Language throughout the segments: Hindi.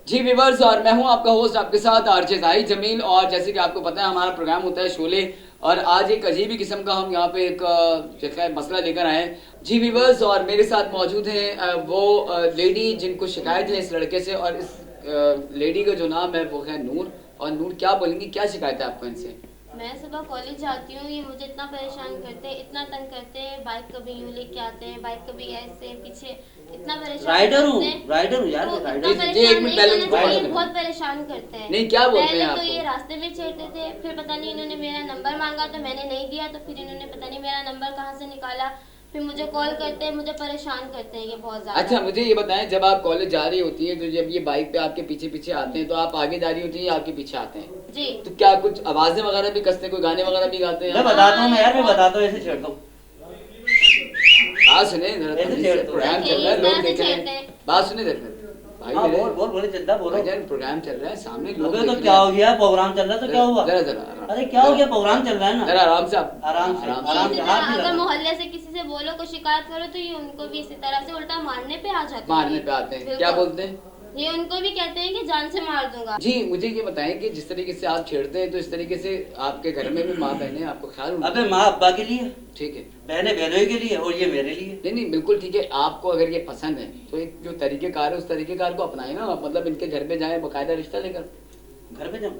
जी व्यूअर्स, और मैं हूं आपका होस्ट आपके साथ आरजे जाहिद जमील। और जैसे कि आपको पता है हमारा प्रोग्राम होता है शोले, और आज एक अजीब ही किस्म का हम यहाँ पे एक जैसा मसला लेकर आए हैं। जी व्यूअर्स, और मेरे साथ मौजूद हैं वो लेडी जिनको शिकायत है इस लड़के से, और इस लेडी का जो नाम है वो है नूर। और नूर, क्या बोलेंगी, क्या शिकायत है आपको इनसे? मैं सुबह कॉलेज जाती हूँ, ये मुझे इतना परेशान करते हैं, इतना तंग करते हैं। बाइक कभी यूँ लेके आते हैं, बाइक कभी ऐसे पीछे, इतना परेशान राइडर हूँ, करते हैं। राइडर हूँ यार, तो मैं इतना राइडर। जी, एक परेशान मिनट नहीं पहले करना चाहिए, राइडर बहुत परेशान करते हैं। नहीं, क्या बोलते हैं पहले तो आपको? ये रास्ते में छेड़ते थे, फिर पता नहीं इन्होंने मेरा नंबर मांगा तो मैंने नहीं दिया, तो फिर इन्होंने पता नहीं मेरा नंबर कहाँ से निकाला, फिर मुझे कॉल करते हैं, मुझे परेशान करते हैं ये बहुत ज्यादा। अच्छा, मुझे ये बताएं, जब आप कॉलेज जा रही होती है तो जब ये बाइक पे आपके पीछे पीछे आते हैं तो आप आगे जा रही होती है या आपके पीछे आते हैं? जी। तो क्या कुछ आवाजें वगैरह भी कसते हैं, कोई गाने वगैरह भी गाते हैं? मैं बताता हूँ, मैं यार मैं बताता हूँ, ऐसे छेड़ता हूँ। बात सुने जरा, प्रोग्राम चल रहा है, लोग देख रहे हैं। बात सुने जरा भाई हाँ, मेरे। बोल बोल बोले, चंदा बोलो। भाईजान, प्रोग्राम चल रहा है, सामने लोग अबे देख तो रहे क्या हैं। हो गया, प्रोग्राम चल रहा है तो क्या हुआ? जरा जरा अरे क्या हो गया, प्रोग्राम चल रहा है ना। जरा आराम से, आप आराम से, आराम इसी से, तरह हाथ नहीं अगर लगाना। मोहल्ले से किसी से बोलो को शिकायत करो तो ये उनको भी इसी तरह से उल्टा मारने पे आ जाते हैं। मारने पे आते हैं, क्या बिल्कुल। बोलते हैं? ये उनको भी कहते हैं कि जान से मार दूंगा। जी, मुझे ये बताएं कि जिस तरीके से आप छेड़ते हैं तो इस तरीके से आपके घर में भी माँ बहनें आपको ख्याल उनका? अबे माँ अब्बा के लिए, ठीक है। बहने बहनों के लिए, और ये मेरे लिए। नहीं नहीं, बिल्कुल ठीक है। आपको अगर ये पसंद है तो एक जो तरीकेकार है उस तरीकेकार को अपनाए ना। मतलब इनके घर पे जाएं बाकायदा रिश्ता लेकर। घर पे जाऊँ?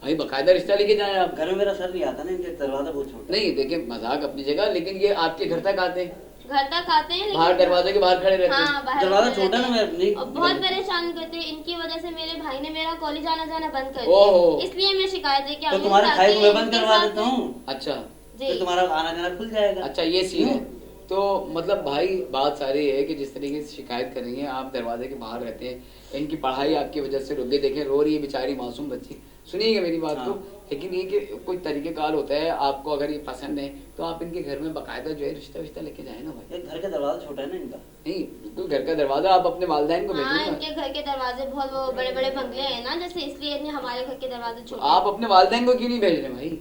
भाई बाकायदा रिश्ता लेके जाएं आप। घर में मेरा सर नहीं आता ना, इनके दरवाजा बहुत छोटा। नहीं देखिए, मजाक अपनी जगह, लेकिन ये आपके घर तक आते हैं, घर तक आते हैं बाहर दरवाजे के बाहर खड़े रहते हैं। हाँ, बाहर दरवाजा खड़े छोटा रहते ना, हैं। मैं नहीं। और बहुत परेशान करते हैं। इनकी वजह से मेरे भाई ने मेरा कॉलेज आना जाना बंद कर ओहो। दिया, इसलिए मैं शिकायत लेके तो आई हूँ तुम्हारे ताकि भाई को मैं बंद इनके करवा साथ देता हूँ, अच्छा, जी। तो तुम्हारा आना जाना खुल जाएगा। अच्छा ये सीन है। क्यों? तो मतलब भाई बात सारी है कि जिस तरीके से शिकायत करेंगे, आप दरवाजे के बाहर रहते हैं, इनकी पढ़ाई आपकी वजह से रुक गई। देखें, रो रही है बेचारी मासूम बच्ची, सुनिएगा मेरी बात हाँ। को। लेकिन ये कि कोई तरीकेकार होता है, आपको अगर ये पसंद है तो आप इनके घर में बाकायदा जो है रिश्ता विश्ता लेके जाए ना भाई। एक घर का दरवाजा छोटा है ना इनका। नहीं बिल्कुल, घर का दरवाजा आप अपने वालिदैन को हाँ, भेजो ना। इनके घर के दरवाजे बहुत वो बड़े बड़े बंगले हैं ना, जैसे, इसलिए इन्हें हमारे घर के दरवाजे छोटे। आप अपने वालिदैन को क्यों नहीं भेज रहे भाई?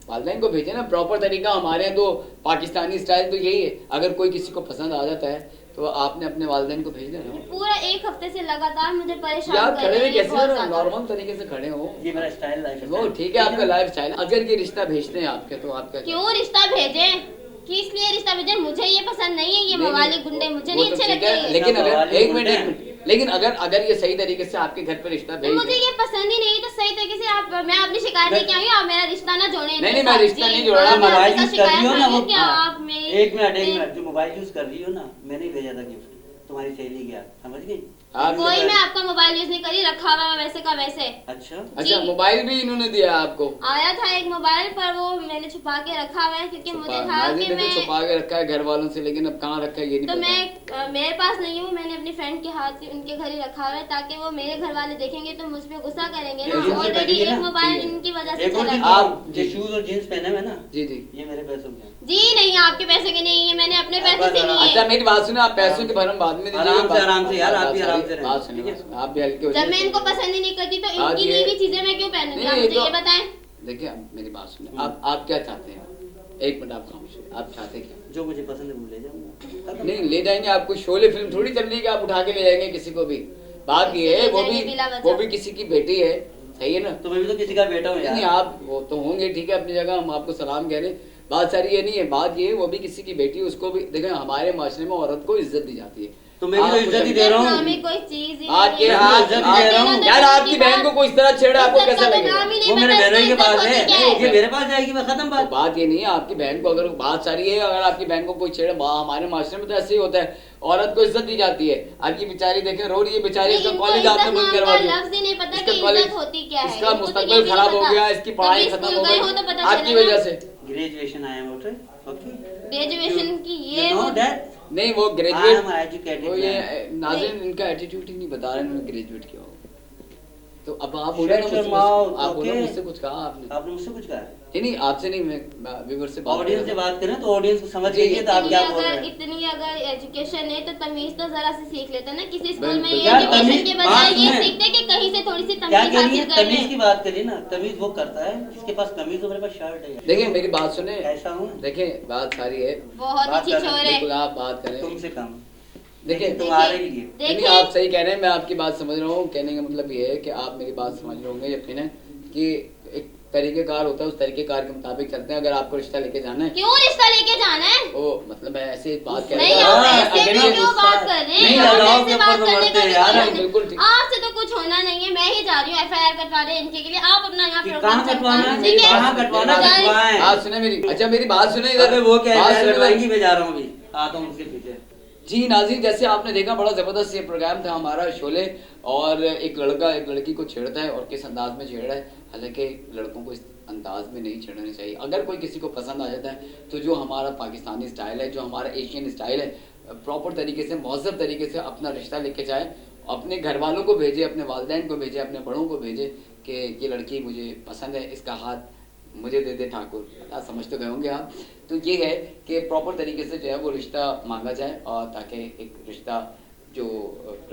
वालिदैन को भेजे ना, प्रॉपर तरीका। हमारे यहाँ तो पाकिस्तानी स्टाइल तो यही है, अगर कोई किसी को पसंद आ जाता है तो आपने अपने वालिदैन को भेज देना। पूरा एक हफ्ते से लगातार मुझे परेशान यार कर खड़े रहे हुए हैं ये कैसे बहुत हो? ज्यादा। नॉर्मल तरीके से खड़े हो। ये मेरा स्टाइल लाइफ वो ठीक है, आपका लाइफ स्टाइल। अगर ये रिश्ता भेजते हैं आपके तो आपका क्यों रिश्ता भेजें? किस लिए रिश्ता भेजें? मुझे ये पसंद नहीं है, ये नहीं, मवाली नहीं, गुंडे मुझे वो नहीं तो अच्छे ठीक है, लगते। लेकिन अगर मवाली एक गुंडे मिनट, हैं। लेकिन अगर ये सही तरीके से आपके घर पे रिश्ता तो भेज मुझे दें- ये पसंद ही नहीं, तो सही तरीके से आप, मैं अपनी शिकायत लेके आई हूँ, आप मेरा रिश्ता ना जोड़े। नहीं, नहीं, मैं रिश्ता नहीं जोड़ रहा, मैं मोबाइल आपके यूज साथ कर रही हो ना शिकायत वो। आई कि हाँ। आप मेरी एक मिनट, जो मोबाइल यूज कर रही हो ना, मैंने ही भेजा था गिफ्ट, तुम्हारी सहेली गया, समझ गई? कोई, मैं आपका मोबाइल यूज नहीं करी, रखा हुआ है वैसे का वैसे। अच्छा, अच्छा, जी। मोबाइल भी इन्होंने दिया आपको? आया था एक मोबाइल, पर वो मैंने छुपा के रखा हुआ है क्योंकि मुझे था नाज़रीन, कि देखो, मैं, छुपा के रखा है घर वालों से, लेकिन अब कहाँ रखा है ये नहीं तो पता है। मैं मेरे पास नहीं हूँ, मैंने अपनी फ्रेंड के हाथ से उनके घर ही रखा हुआ है, ताकि वो मेरे घर वाले देखेंगे तो मुझ पे गुस्सा करेंगे ये ना। जींस ऑलरेडी पहनी है एक ना? मोबाइल ठीक है। इनकी वजह से एक और चला चीज, गया। आप जो शूज और जीन्स पहने हुए ना, जी जी। ये मेरे पैसों के हैं। जी नहीं, आपके पैसे के नहीं है, मैंने अपने पैसे से लिए। अच्छा मेरी बात सुनो, आप पैसों के भरम बाद में दीजिएगा। आराम से यार, आप भी आराम से रहें, बात सुनिए, ठीक है? आप भी हल्के हो जब मैं जाइए। इनको पसंद ही नहीं करती तो आज इनकी ये- ली हुई चीजें मैं क्यों पहनूंगी? आप नहीं, मुझे तो- ये बताएं। देखिए अब मेरी बात सुनिए, आप क्या चाहते हैं? एक मिनट, आप खामोश रहिए। आप चाहते क्या? जो मुझे पसंद है वो ले जाऊंगा। नहीं ले जाएंगे आपको, शोले फिल्म थोड़ी चल रही है कि आप उठा के ले जाएंगे किसी को भी। बात ये है, वो भी किसी की बेटी है, सही है ना? तो मैं भी तो किसी का बेटा हूँ नहीं, यार। आप वो तो होंगे, ठीक है अपनी जगह, हम आपको सलाम कह रहे हैं। बात सारी ये नहीं है, बात ये है वो भी किसी की बेटी है, उसको भी देखें, हमारे माशरे में औरत को इज्जत दी जाती है। तो मैं भी तो इज्जत ही दे रहा हूँ। हमें कोई चीज ही आपके नहीं है। हाथ इज्जत ही दे रहा हूँ। यार, आपकी बहन को कोई इस तरह छेड़ा, आपको इज्जत कैसा का तो लगेगा? नाम ही नहीं वो मेरे पता, बहनों के इज्जत पास होती क्या है, ये मेरे पास जाएगी, बस खत्म तो बात। बात ये नहीं है, आपकी बहन को अगर बात सारी है, अगर आपकी बहन को कोई छेड़ा, हमारे माशरे में तो ऐसे ही होता है, औरत को इज्जत दी जाती है। आपकी बेचारी देखें रो रही है बेचारी, इसका इनको कॉलेज आपने इज्जत बंद नाम करवा का दिया, लफ्ज ही नहीं पता इसका कि कॉलेज, इज्जत होती क्या है। इसका इनको तो मुस्तकबिल ये भी खराब हो पता। गया, इसकी पढ़ाई कभी खत्म स्कूल हो गए गई हो तो पता आपकी चले ना। वजह से। Graduation I am okay. Graduation की ये नो वो- दैट नहीं वो आई ग्रेजुएट, एम एजुकेटेड। वो ये नाज़रीन इनका एटीट्यूड ही नहीं बता रहे हैं ग्रेजुएट किया हो। तो अब आप बोले ना Shut your मुझसे, mouth, आप बोलो okay? मुझसे कुछ कहा आपने? आपने मुझसे कुछ कहा? नहीं आपसे नहीं, मैं व्यूअर से बात ऑडियंस कर से रहा बात करें तो ऑडियंस को समझ जी, लीजिए तो आप क्या बोल रहे हैं। इतनी अगर एजुकेशन है तो तमीज तो जरा से सीख लेते हैं ना। किसी स्कूल में बिल्कुल। ये यार, एजुकेशन तमीज- के बजाय बात ये सुने। सीखते हैं कि कहीं से थोड़ी सी क्या तमीज करिए, हासिल कर तमीज की लें। बात करिए ना, तमीज वो करता है जिसके पास तमीज हो। मेरे पास शर्ट है। देखिए मेरी बात सुने, ऐसा हूँ, देखें बात सारी है, बहुत बात अच्छी कर रहे छोर हैं, है। बिल्कुल आप बात करें। तुमसे कम। देखिए लेकिन तुम्हारे लिए नहीं देखिए आप सही कह रहे हैं, मैं आपकी बात समझ रहा हूँ। कहने का मतलब ये है कि आप मेरी बात समझ रहे होंगे यकीनन कि एक तरीकेकार होता है, उस तरीकेकार के मुताबिक चलते हैं। अगर आपको रिश्ता लेके जाना है, क्यों रिश्ता लेके जाना है? ओ मतलब मैं ऐसे बात कह नहीं रहा आप था। ऐसे अगर में ये क्यों बात कर रहे नहीं, हैं? आप लगाओ ऐसे के बात ऊपर करने बढ़ते का हैं यार, मतलब बिल्कुल नहीं। ठीक। आपसे तो कुछ होना नहीं है, मैं ही जा रही हूँ FIR कटवाने इनके के लिए। आप अपना यहाँ कि प्रोग्राम कहाँ कटवाना चलता है? ठीक है? कहाँ कटवाना है? जाए। कटवाएं। बात सुने मेरी, अच्छा मेरी बात सुने इधर। अरे वो क्या बात है, सुने कटवाएंगी, इधर। मैं जा रहा हूँ अभी, आता हूँ उसके पीछे। जी नाज़रीन, जैसे आपने देखा बड़ा ज़बरदस्त ये प्रोग्राम था हमारा शोले, और एक लड़का एक लड़की को छेड़ता है और किस अंदाज में छेड़ रहा है। हालांकि लड़कों को इस अंदाज में नहीं छेड़ना चाहिए। अगर कोई किसी को पसंद आ जाता है तो जो हमारा पाकिस्तानी स्टाइल है, जो हमारा एशियन स्टाइल है, प्रॉपर तरीके से महज़ब तरीके से अपना रिश्ता लेके जाए, अपने घर वालों को भेजे, अपने वालिदैन को भेजे, अपने बड़ों को भेजे कि ये लड़की मुझे पसंद है, इसका हाथ मुझे दे दे ठाकुर। समझ तो गए होंगे आप। तो ये है कि प्रॉपर तरीके से जो है वो रिश्ता मांगा जाए, और ताकि एक रिश्ता जो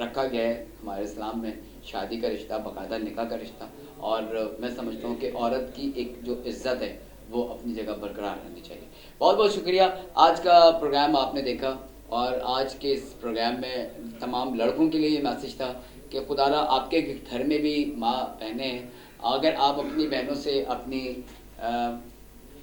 रखा गया है हमारे इस्लाम में, शादी का रिश्ता, बाकायदा निकाह का रिश्ता, और मैं समझता हूँ कि औरत की एक जो इज़्ज़त है वो अपनी जगह बरकरार रहनी चाहिए। बहुत बहुत शुक्रिया। आज का प्रोग्राम आपने देखा, और आज के इस प्रोग्राम में तमाम लड़कों के लिए ये मैसेज था कि खुदारा आपके घर में भी माँ बहनें हैं। अगर आप अपनी बहनों से, अपनी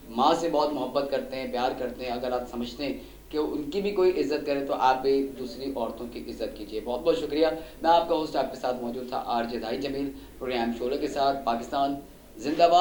माँ से बहुत मोहब्बत करते हैं, प्यार करते हैं, अगर आप समझते हैं कि उनकी भी कोई इज़्ज़त करे, तो आप भी दूसरी औरतों की इज़्ज़त कीजिए। बहुत बहुत शुक्रिया। मैं आपका होस्ट आपके साथ मौजूद था RJ दाई जमील, प्रोग्राम शोले के साथ। पाकिस्तान जिंदाबाद।